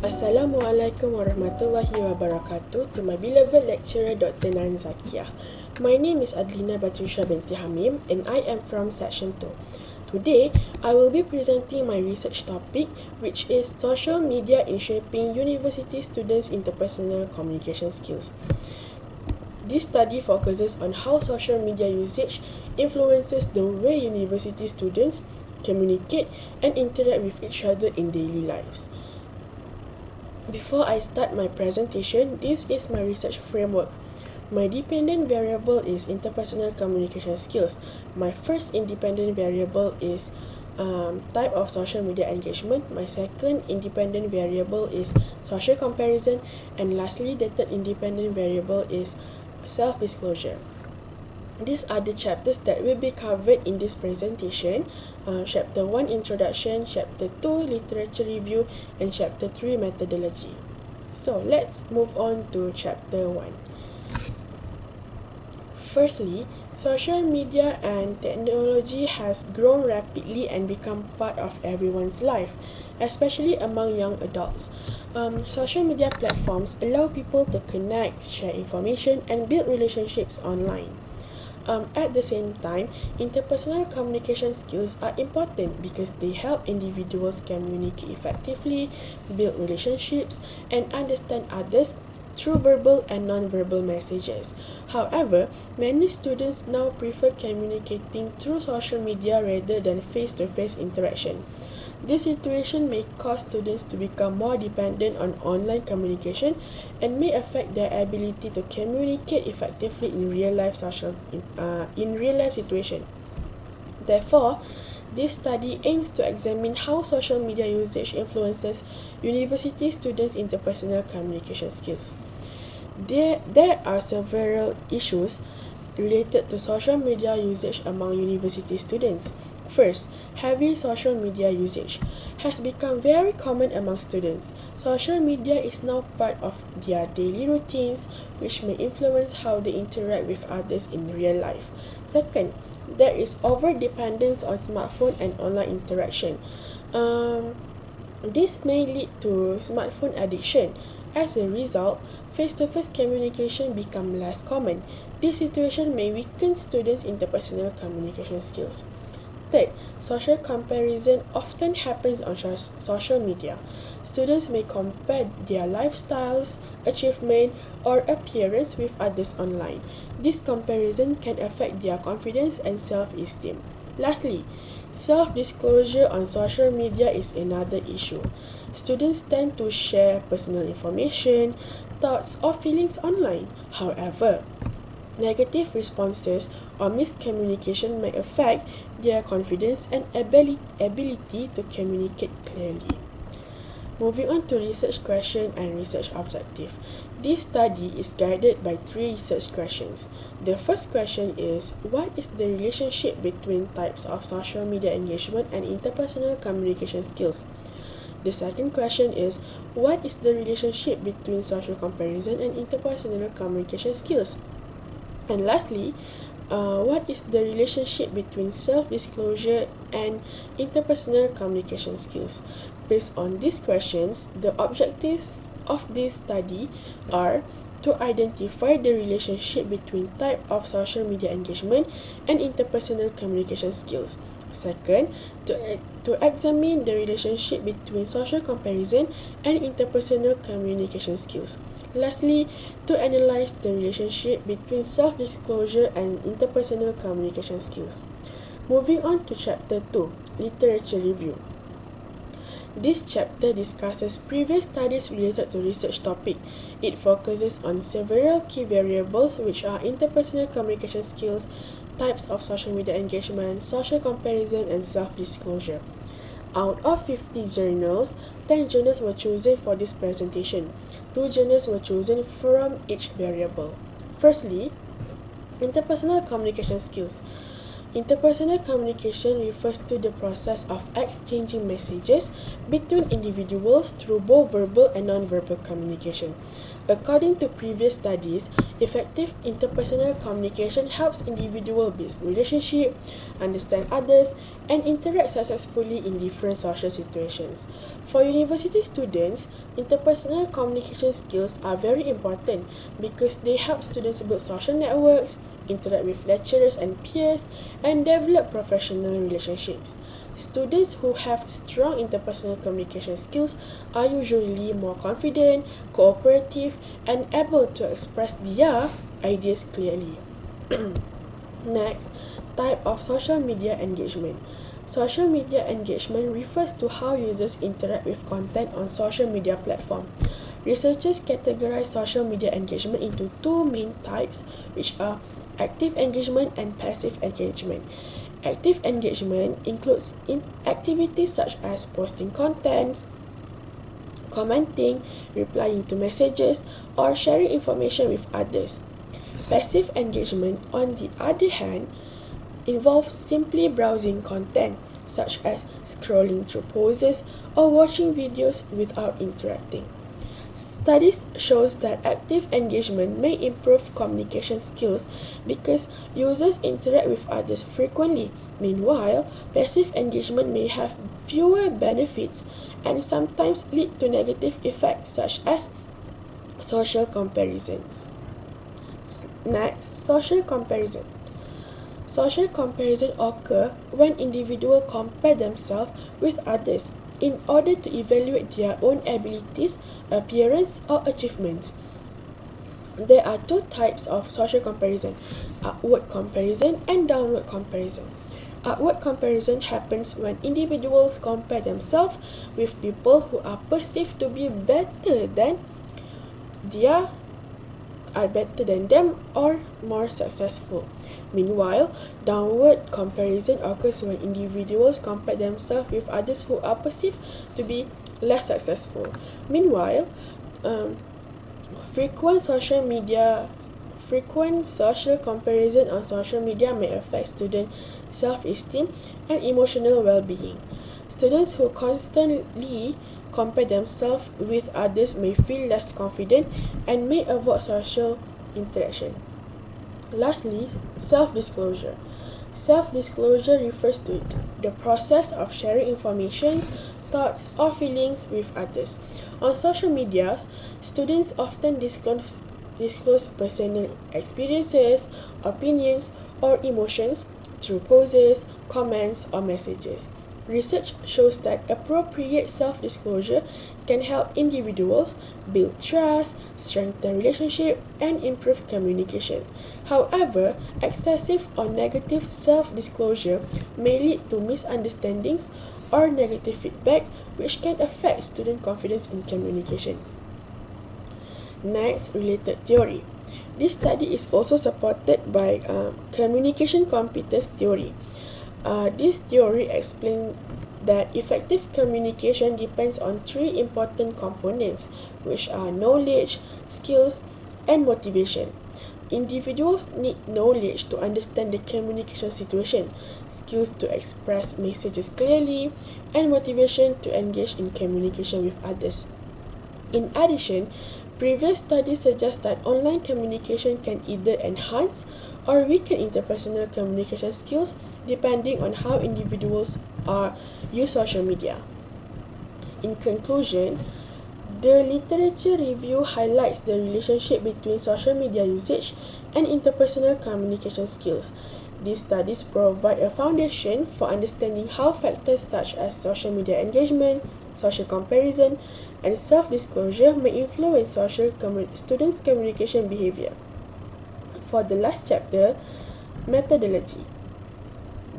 Assalamualaikum warahmatullahi wabarakatuh to my beloved lecturer Dr. Nan Zakiah. My name is Adlina Batrisha binti Hamim and I am from Section 2. Today, I will be presenting my research topic, which is social media in shaping university students' interpersonal communication skills. This study focuses on how social media usage influences the way university students communicate and interact with each other in daily lives. Before I start my presentation, this is my research framework. My dependent variable is interpersonal communication skills. My first independent variable is type of social media engagement. My second independent variable is social comparison. And lastly, the third independent variable is self-disclosure. These are the chapters that will be covered in this presentation. Chapter 1, Introduction, Chapter 2, Literature Review, and Chapter 3, Methodology. So, let's move on to Chapter 1. Firstly, social media and technology has grown rapidly and become part of everyone's life, especially among young adults. Social media platforms allow people to connect, share information, and build relationships online. At the same time, interpersonal communication skills are important because they help individuals communicate effectively, build relationships, and understand others through verbal and non-verbal messages. However, many students now prefer communicating through social media rather than face-to-face interaction. This situation may cause students to become more dependent on online communication and may affect their ability to communicate effectively in real-life situation. Therefore, this study aims to examine how social media usage influences university students' interpersonal communication skills. There are several issues related to social media usage among university students. First, heavy social media usage has become very common among students. Social media is now part of their daily routines, which may influence how they interact with others in real life. Second, there is over-dependence on smartphone and online interaction. This may lead to smartphone addiction. As a result, face-to-face communication becomes less common. This situation may weaken students' interpersonal communication skills. Third, social comparison often happens on social media. Students may compare their lifestyles, achievement, or appearance with others online. This comparison can affect their confidence and self-esteem. Lastly, self-disclosure on social media is another issue. Students tend to share personal information, thoughts, or feelings online. However, negative responses or miscommunication may affect their confidence and ability to communicate clearly. Moving on to research question and research objective. This study is guided by 3 research questions. The first question is, what is the relationship between types of social media engagement and interpersonal communication skills? The second question is, what is the relationship between social comparison and interpersonal communication skills? And lastly, what is the relationship between self-disclosure and interpersonal communication skills? Based on these questions, the objectives of this study are to identify the relationship between type of social media engagement and interpersonal communication skills. Second, to examine the relationship between social comparison and interpersonal communication skills. Lastly, to analyze the relationship between self-disclosure and interpersonal communication skills. Moving on to Chapter 2, Literature Review. This chapter discusses previous studies related to research topic. It focuses on several key variables which are interpersonal communication skills, types of social media engagement, social comparison, and self-disclosure. Out of 50 journals, 10 journals were chosen for this presentation. 2 journals were chosen from each variable. Firstly, interpersonal communication skills. Interpersonal communication refers to the process of exchanging messages between individuals through both verbal and non-verbal communication. According to previous studies, effective interpersonal communication helps individuals build relationships, understand others, and interact successfully in different social situations. For university students, interpersonal communication skills are very important because they help students build social networks, interact with lecturers and peers, and develop professional relationships. Students who have strong interpersonal communication skills are usually more confident, cooperative, and able to express their ideas clearly. Next, type of social media engagement. Social media engagement refers to how users interact with content on social media platforms. Researchers categorize social media engagement into two main types, which are active engagement and passive engagement. Active engagement includes activities such as posting contents, commenting, replying to messages, or sharing information with others. Passive engagement, on the other hand, involves simply browsing content, such as scrolling through posts or watching videos without interacting. Studies shows that active engagement may improve communication skills because users interact with others frequently. Meanwhile, passive engagement may have fewer benefits and sometimes lead to negative effects such as social comparisons. Next, social comparison. Social comparison occur when individuals compare themselves with others in order to evaluate their own abilities, appearance, or achievements. There are two types of social comparison: upward comparison and downward comparison. Upward comparison happens when individuals compare themselves with people who are perceived to be better than them or more successful. Meanwhile, downward comparison occurs when individuals compare themselves with others who are perceived to be less successful. Meanwhile, frequent social comparison on social media may affect student self-esteem and emotional well-being. Students who constantly compare themselves with others may feel less confident and may avoid social interaction. Lastly, self-disclosure. Self-disclosure refers to the process of sharing information, thoughts, or feelings with others. On social media, students often disclose personal experiences, opinions, or emotions through posts, comments, or messages. Research shows that appropriate self-disclosure can help individuals build trust, strengthen relationships, and improve communication. However, excessive or negative self-disclosure may lead to misunderstandings or negative feedback, which can affect student confidence in communication. Next, related theory. This study is also supported by communication competence theory. This theory explains that effective communication depends on three important components, which are knowledge, skills, and motivation. Individuals need knowledge to understand the communication situation, skills to express messages clearly, and motivation to engage in communication with others. In addition, previous studies suggest that online communication can either enhance or weaken interpersonal communication skills depending on how individuals use social media. In conclusion, the literature review highlights the relationship between social media usage and interpersonal communication skills. These studies provide a foundation for understanding how factors such as social media engagement, social comparison, and self-disclosure may influence students' communication behavior. For the last chapter, methodology.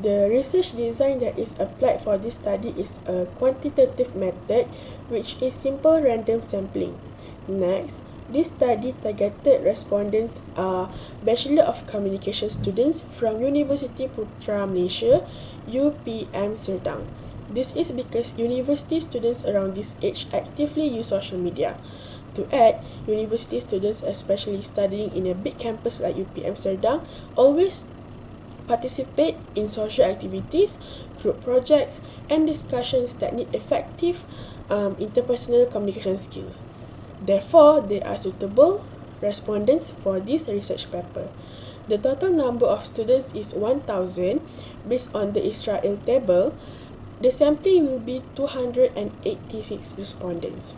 The research design that is applied for this study is a quantitative method, which is simple random sampling. Next, this study targeted respondents are Bachelor of Communication students from University Putra Malaysia, UPM Serdang. This is because university students around this age actively use social media. To add, university students, especially studying in a big campus like UPM Serdang, always participate in social activities, group projects, and discussions that need effective interpersonal communication skills. Therefore, they are suitable respondents for this research paper. The total number of students is 1,000. Based on the Israel table, the sampling will be 286 respondents.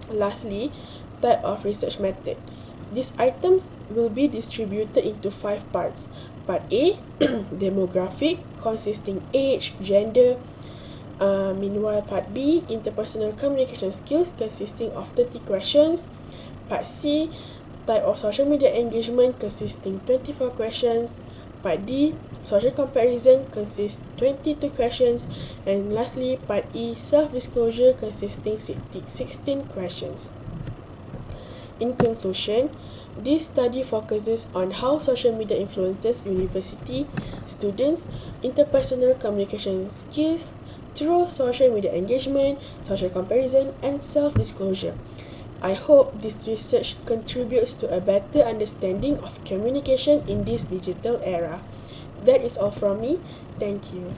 Lastly, type of research method. These items will be distributed into 5 parts. Part A, demographic, consisting age, gender. Meanwhile, Part B, interpersonal communication skills, consisting of 30 questions. Part C, type of social media engagement, consisting 24 questions. Part D, social comparison, consists 22 questions. And lastly, Part E, self-disclosure, consisting 16 questions. In conclusion, this study focuses on how social media influences university students' interpersonal communication skills through social media engagement, social comparison, and self-disclosure. I hope this research contributes to a better understanding of communication in this digital era. That is all from me. Thank you.